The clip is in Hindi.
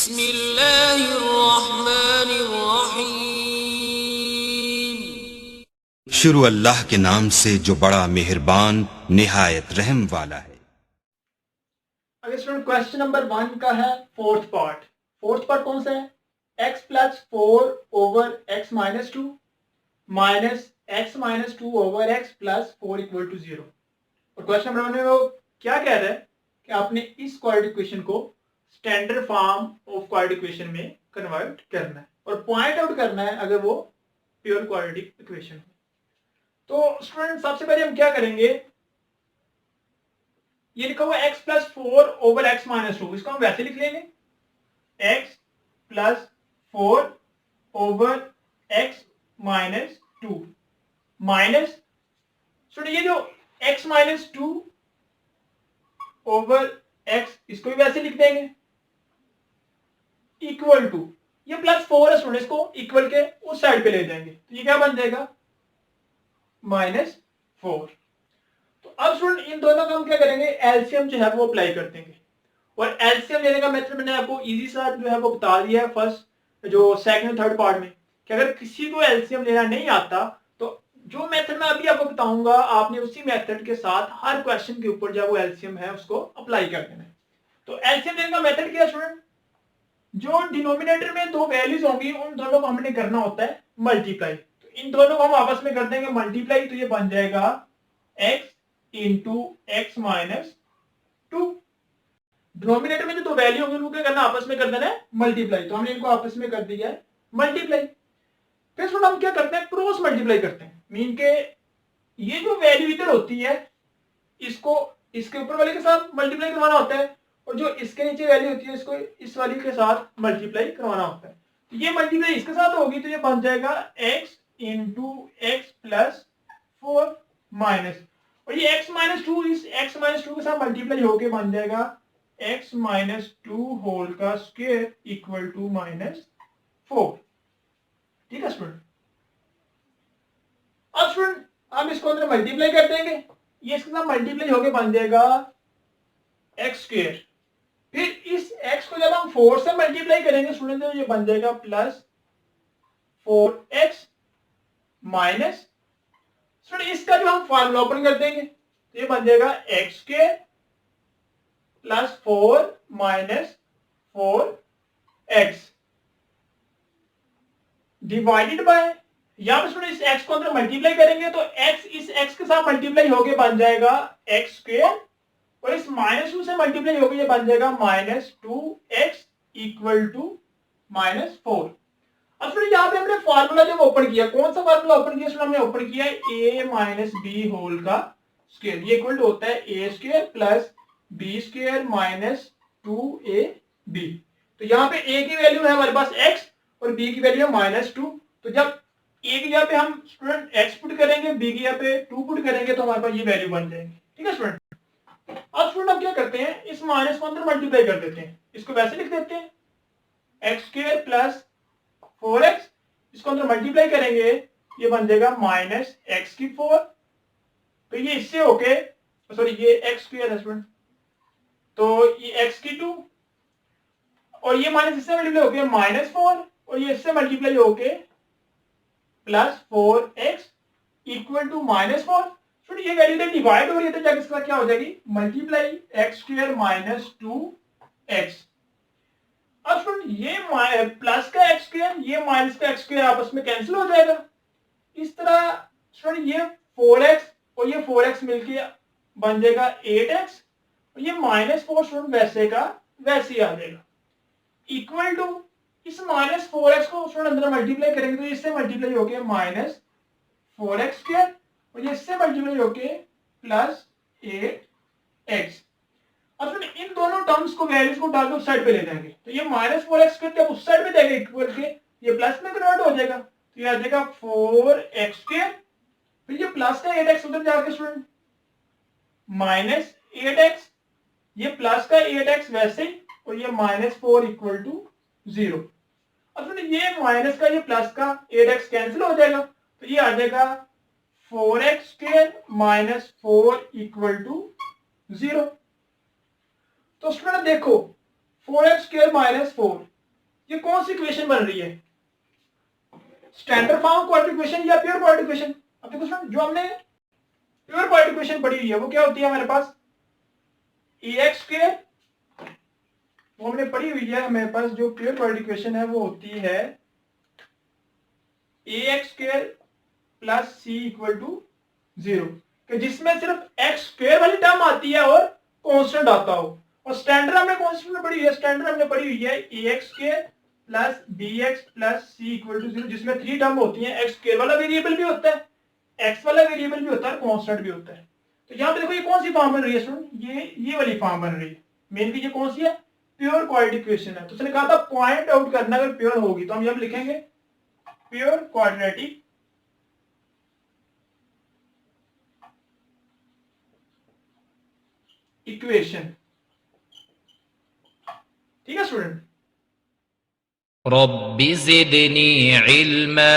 शुरू अल्लाह के नाम से जो बड़ा मेहरबान निहायत रहम वाला है। अगर स्टूडेंट क्वेश्चन नंबर 1 का है फोर्थ पार्ट कौन सा है? x plus 4 over x minus 2 minus x minus 2 over x plus 4 equal to 0। और क्वेश्चन नंबर 1 में वो क्या कह रहा है कि आपने इस क्वाड्रेटिक इक्वेशन को standard form of quadratic equation में कन्वर्ट करना है और पॉइंट आउट करना है अगर वो प्योर क्वाड्रेटिक इक्वेशन है। तो स्टूडेंट सबसे पहले हम क्या करेंगे, ये लिखा हुआ x plus 4 over x minus 2, इसको हम वैसे लिख लेंगे x plus 4 over x minus 2 minus ये जो x माइनस 2 ओवर x, इसको भी वैसे लिख देंगे इक्वल टू, ये प्लस 4 है स्टूडेंट, इसको इक्वल के उस साइड पे ले जाएंगे तो ये क्या बन जाएगा माइनस 4। तो अब स्टूडेंट इन दोनों का हम क्या करेंगे, एलसीएम जो है वो अप्लाई कर देंगे। और एलसीएम लेने का मेथड मैंने आपको इजी सा जो है वो बता दिया है फर्स्ट जो सेकंड थर्ड पार्ट में, कि अगर किसी को एलसीएम लेना नहीं आता तो जो मेथड मैं अभी आपको बताऊंगा आपने उसी मेथड के साथ हर क्वेश्चन के ऊपर जो वो एलसीएम है उसको अप्लाई कर देना है। तो एलसीएम लेने का मेथड क्या है स्टूडेंट, जो डिनोमिनेटर में दो वैल्यूज होंगी उन दोनों को हमने करना होता है मल्टीप्लाई। तो इन दोनों को हम आपस में कर देंगे मल्टीप्लाई, तो ये बन जाएगा x into x minus 2। Denominator में जो दो वैल्यू होंगी उनको क्या करना, आपस में कर देना है मल्टीप्लाई। तो हमने इनको आपस में कर दिया है मल्टीप्लाई। फिर सुन हम क्या करते हैं, क्रॉस मल्टीप्लाई करते हैं, मीन के ये जो वैल्यू इधर होती है इसको इसके ऊपर वाले के साथ मल्टीप्लाई करवाना होता है और जो इसके नीचे वैल्यू होती है इसको इस वाली के साथ मल्टीप्लाई करवाना होता है। तो ये मल्टीप्लाई इसके साथ होगी तो ये बन जाएगा x into x plus 4 minus, और ये x माइनस 2 इस x माइनस 2 के साथ मल्टीप्लाई होके बन जाएगा x माइनस 2 होल का स्क्वायर इक्वल टू माइनस 4। ठीक है स्टूडेंट, अब स्टूडेंट हम इसको अंदर मल्टीप्लाई कर देंगे, ये इसके साथ मल्टीप्लाई होके बन जाएगा एक्स स्क्वायर। फिर इस x को जब हम 4 से मल्टीप्लाई करेंगे स्टूडेंट तो ये बन जाएगा प्लस 4x माइनस, स्टूडेंट इसका जो हम फॉर्मूला ओपन कर देंगे तो ये बन जाएगा x square plus 4 minus 4x divided by, यहां पर स्टूडेंट इस x को अंदर मल्टीप्लाई करेंगे तो x इस x के साथ मल्टीप्लाई होके बन जाएगा एक्स स्क्वायर और इस माइनस 2 से मल्टीप्लाई होके ये बन जाएगा minus 2x equal to minus 4। अब फिर यहाँ पे हमने फार्मूला जब ओपन किया, कौन सा फार्मूला ओपन किया, हमने ओपन किया a माइनस बी होल का स्क्वायर, ये इक्वल टू होता है a square plus b square minus 2ab। तो यहाँ पे a की वैल्यू है हमारे पास x और b की वैल्यू है माइनस 2। तो जब a की यहाँ पे हम स्टूडेंट x पुट करेंगे, b की यहाँ पे 2 पुट करेंगे तो हमारे पास ये वैल्यू बन जाएंगे। ठीक है स्टूडेंट, अब स्टूडेंट हम क्या करते हैं, इस माइनस को अंदर मल्टीप्लाई कर देते हैं, इसको वैसे लिख देते हैं एक्स स्क्वायर प्लस 4x, इसको अंदर मल्टीप्लाई करेंगे ये बन जाएगा माइनस एक्स की 4, तो ये इससे होके सॉरी ये एक्स स्क्वायर है स्टूडेंट, तो ये एक्स की 2 और ये माइनस इससे मल्टीप्लाई होके माइनस 4 और ये इससे मल्टीप्लाई होके plus 4x equal to minus 4। ये वैल्यू तो डिवाइड हो रही है तो जाके इसका क्या हो जाएगी multiply x square minus 2x। अब स्टूडेंट ये प्लस का एक्स स्क्वायर ये माइनस का एक्स स्क्वायर आपस में कैंसिल हो जाएगा, इस तरह स्टूडेंट ये 4x और ये 4x मिलके बन जाएगा 8x और ये माइनस 4 स्टूडेंट वैसे का वैसे ही आ जाएगा इक्वल टू इस माइनस 4x को स्टूडेंट अंदर मल्टीप्लाई करेंगे तो इससे मल्टीप्लाई होके माइनस 4x स्क्वायर और ये इससे मल्टीप्लाई होके प्लस 8x। अब इन दोनों टर्म्स को वैल्यूज को डाल के उस साइड पे ले जाएंगे तो ये माइनस 4x स्क्वायर जब उस साइड पे जाएगा इक्वल के ये प्लस में कन्वर्ट हो जाएगा तो ये आ जाएगा 4x स्क्वायर, फिर ये प्लस का 8x उधर जाके स्टूडेंट माइनस 8x, ये प्लस का 8x वैसे ही और ये माइनस 4 इक्वल टू 0। अब ये माइनस का ये प्लस का 8x कैंसिल हो जाएगा तो ये आ जाएगा 4x square minus 4 equal to 0। तो स्टूडेंट देखो 4x स्क्वायर माइनस 4 ये कौन सी इक्वेशन बन रही है, स्टैंडर्ड फॉर्म क्वाड्रेटिक इक्वेशन या प्योर क्वाड्रेटिक इक्वेशन। अब देखो स्टूडेंट, जो हमने प्योर क्वाड्रेटिक इक्वेशन पढ़ी हुई है वो क्या होती है हमारे पास, ax स्क्वायर, वो हमने पढ़ी हुई है। हमारे पास जो प्योर क्वाड्रेटिक इक्वेशन है वो होती है ax square plus C equal to 0, कि जिसमें सिर्फ x स्क्वायर वाली टर्म आती है और कांस्टेंट आता हो। और स्टैंडर्ड हमने कांस्टेंट में पढ़ी हुई है, स्टैंडर्ड हमने पढ़ी हुई है ax square plus bx plus C equal to 0, जिसमें 3 टर्म होती हैं, x स्क्वायर वाला वेरिएबल भी होता है, x वाला वेरिएबल भी होता है, कांस्टेंट भी होता है। तो यहाँ पे देखो ये कौन सी फॉर्म बन रही है स्टूडेंट, ये वाली फॉर्म बन रही है। मेनली ये कौन सी है, प्योर क्वाड्रेटिक इक्वेशन है। तो उसने कहा था पॉइंट आउट करना अगर प्योर होगी, तो हम यहाँ लिखेंगे प्योर क्वाड्रेटिक इक्वेशन। ठीक है स्टूडेंट। रब्बि ज़िदनी इल्मा।